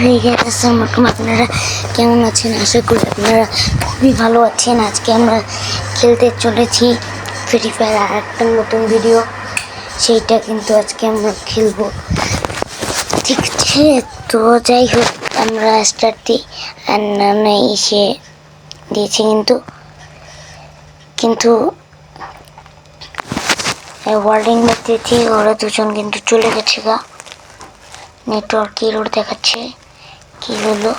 হয়ে গেছে। আপনারা কেমন আছেন? আশা করি আপনারা খুবই ভালো আছেন। আজকে আমরা খেলতে চলেছি ফ্রি ফায়ার, আর একটা নতুন ভিডিও, সেইটা কিন্তু আজকে আমরা খেলবো, ঠিক আছে? তো যাই হোক, আমরা স্টার্ট দিই। আর না এসে দিয়েছি কিন্তু ওয়ার্ডিং দিয়েছি, ওরা দুজন কিন্তু চলে গেছে গা। নেটওয়ার্ক এরর দেখাচ্ছে, কি হলো?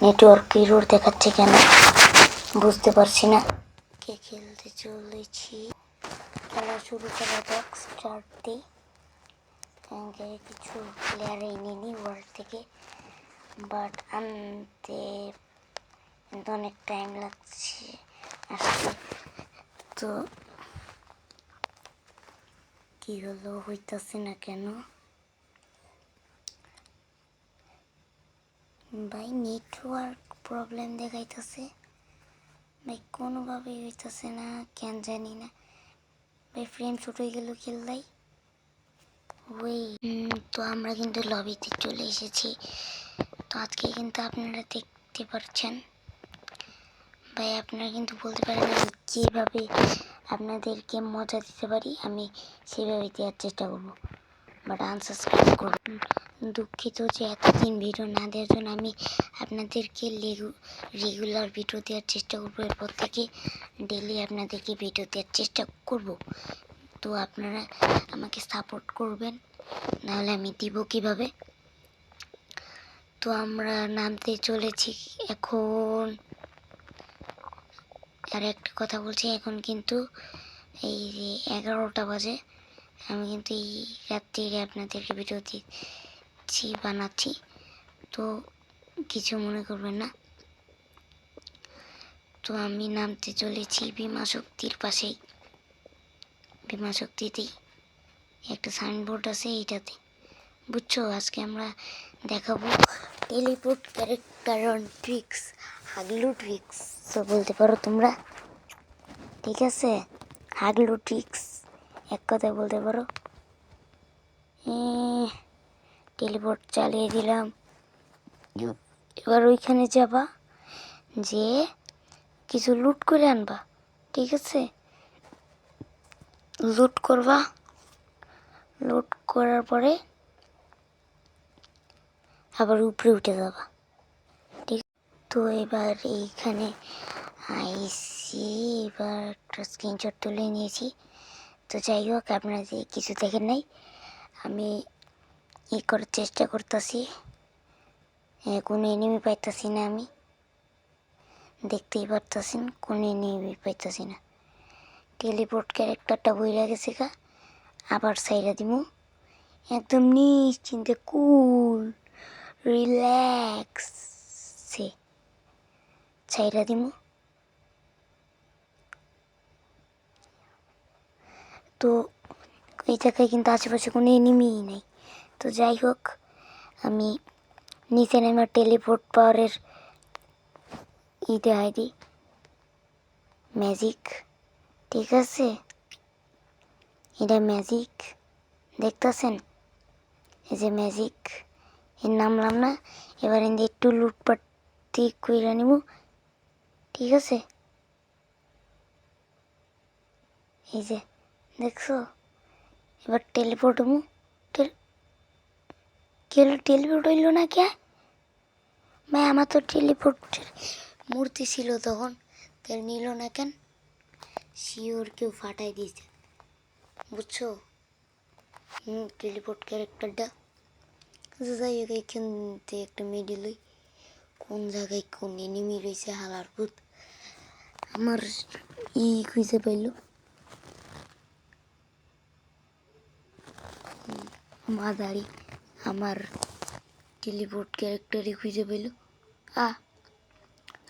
নেটওয়ার্ক এরর দেখাচ্ছে কেন বুঝতে পারছি না। কে খেলতে চলেছি, খেলা শুরু করা যাক। স্টার্ট দিই। কিছু প্লেয়ার এনেনি ওয়ার্ল্ড থেকে, বাট আনতে কিন্তু অনেক টাইম লাগছে আসতে। তো কি হলো, হইতাছে না কেন ভাই? নেটওয়ার্ক প্রবলেম দেখাইতেছে ভাই, কোনোভাবেই হইতেছে না, কেন জানি না ভাই। ফ্রেম শুট হয়ে গেল খেললাই। ওই তো আমরা কিন্তু লবিতে চলে এসেছি। তো আজকে কিন্তু আপনারা দেখতে পাচ্ছেন ভাই, আপনারা কিন্তু বলতে পারেন আমি কীভাবে আপনাদেরকে মজা দিতে পারি, আমি সেভাবে দেওয়ার চেষ্টা করবো, বাট আনসাবস্ক্রাইব করুন। দুঃখিত যে এতদিন ভিডিও না দেওয়ার জন্য। আমি আপনাদেরকে রেগুলার ভিডিও দেওয়ার চেষ্টা করবো, এরপর থেকে ডেলি আপনাদেরকে ভিডিও দেওয়ার চেষ্টা করব। তো আপনারা আমাকে সাপোর্ট করবেন, নাহলে আমি দিব কিভাবে? তো আমরা নামতে চলেছি এখন। আর একটা কথা বলছি, এখন কিন্তু এই 11টা বাজে। আমি কিন্তু এই রাত্রিরে আপনাদেরকে ভিডিও দিচ্ছি, বানাচ্ছি, তো কিছু মনে করবেন না। তো আমি নামতে চলেছি বিমা শক্তির পাশেই, বিমা শক্তিতেই একটা সাইনবোর্ড আছে, এইটাতে, বুঝছো? আজকে আমরা দেখাবো টেলিপোর্ট ক্যারেক্টার অন ট্রিক্স, হাগলু ট্রিক্স তো বলতে পারো তোমরা, ঠিক আছে? হাগলু ট্রিক্স এক কথায় বলতে পারো। টেলিপোর্ট চালিয়ে দিলাম। এবার ওইখানে যাবা, যে কিছু লুট করে আনবা, ঠিক আছে? লুট করবা, লুট করার পরে আবার উপরে উঠে যাবা, ঠিক? তো এবার এইখানে আইসি, এবার একটা স্ক্রিনশট তুলে নিয়েছি। তো যাই হোক, আপনারা যে কিছু দেখেন নাই, আমি করার চেষ্টা করতেছি, কোনো এনিমি পাইতেছি না, আমি দেখতেই পারতেছেন কোনো এনিমি পাইতেছি না। টেলিপোর্ট ক্যারেক্টারটা বইরা গেছে গা, আবার সাইরা দিমু একদম নিশ্চিন্তে, কুল রিল্যাক্সে ছাইরা দিমু। তো এই জায়গায় কিন্তু আশেপাশে কোনো এনিমিই নেই। তো যাই হোক, আমি নিচে নেমে টেলিপোর্ট পাওয়ারের দেখাই দিই, ম্যাজিক, ঠিক আছে? এটা ম্যাজিক, দেখতেছেন? এই যে ম্যাজিক, এর নামলাম না। এবার এনে একটু লুটপাটি কইরা নিব, ঠিক আছে? এই যে দেখছো, এবার টেলিপোর্ট হবো। টেলিপোর্ট হইল না কে ভাই? আমার তো টেলিপোর্টের মূর্তি ছিল তখন, তাই নিল না কেন? শিওর কেউ ফাটাই দিয়েছে, বুঝছো? টেলিপোর্ট ক্যারেক্টারটা। যাই হোক, এখান থেকে একটা মেডেল হই, কোন জায়গায় কোন এনিমি রয়েছে হালার ভূত আমার খুঁজে পাইল। মাদারি আমার টেলিপোর্ট ক্যারেক্টারই খুঁজে পেল।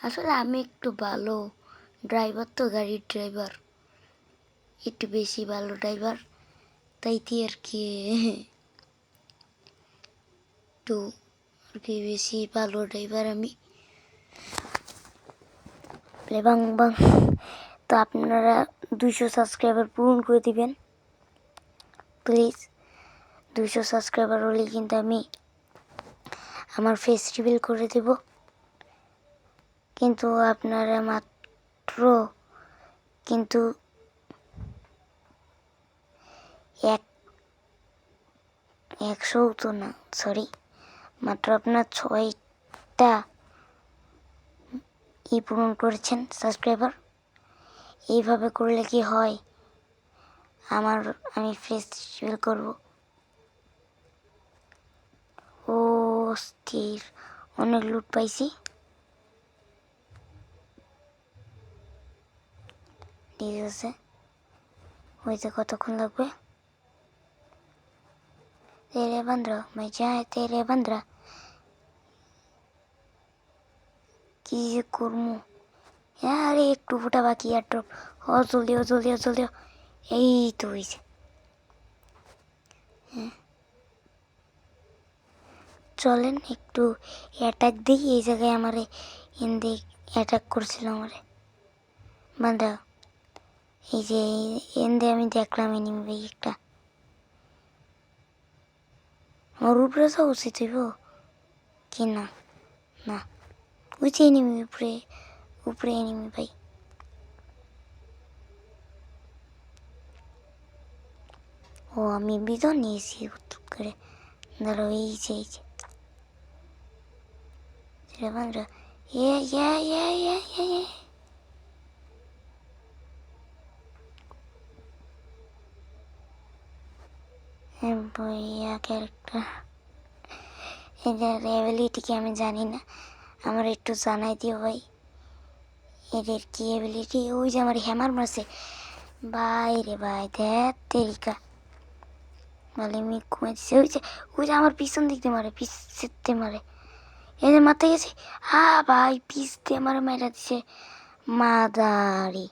আসলে আমি একটু ভালো ড্রাইভার, তো গাড়ির ড্রাইভার, একটু বেশি ভালো ড্রাইভার, তাই কি আর কি, একটু আর কি বেশি ভালো ড্রাইভার আমি। বাং বাং। তো আপনারা 200 সাবস্ক্রাইবার পূরণ করে দিবেন প্লিজ। 200 সাবস্ক্রাইবার হলে কিন্তু আমি আমার ফেস রিভিল করে দেব, কিন্তু আপনারা মাত্র কিন্তু এক 100 তো না, সরি, মাত্র আপনার 6টা পূরণ করেছেন সাবস্ক্রাইবার। এইভাবে করলে কি হয়, আমি ফেস রিভিল করব। ও স্থির, অনেক লুট পাইছি। ঠিক আছে, হইতে কতক্ষণ লাগবে? তেরে বান্দ্রা मैं जाए तेरे বান্দ্রা। কি যে করবো, আরে একটু ফুটা বাকি আর ড্রপ। ও জলদি ও জলদি ও জলদি, এই তো হয়েছে। চলেন একটু অ্যাটাক দিই। এই জায়গায় আমারে হিন্দি অ্যাটাক করছিল আমারে বান্ধা। এই যে এনদে আমি দেখলাম এনিমি ভাই একটা, আমার উপরে তো উচিত হইব কি না? না, ওই যে এনিমি, উপরে উপরে এনিমি ভাই। ও আমি বিজন নিয়েছি করে, ধরো এই যে বান্ধা। বইয়া ক্যারেক্টার, এদের অ্যাবিলিটি কি আমি জানি না, আমার একটু জানাই দিও ভাই এদের কি অ্যাবিলিটি। ওই যে আমার হ্যামার মারছে ভাই রে ভাই, দেখ তেরিকা বলে আমি কমে দিচ্ছে। ওই যে আমার পিছন দিক দিয়ে মারে, পিছতে মারে, এই যে মারতে গেছে। ভাই পিছ দিয়ে মারে, মারা দিছে মাদারি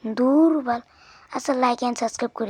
দুর্বল। আচ্ছা, লাইক অ্যান্ড সাবস্ক্রাইব করে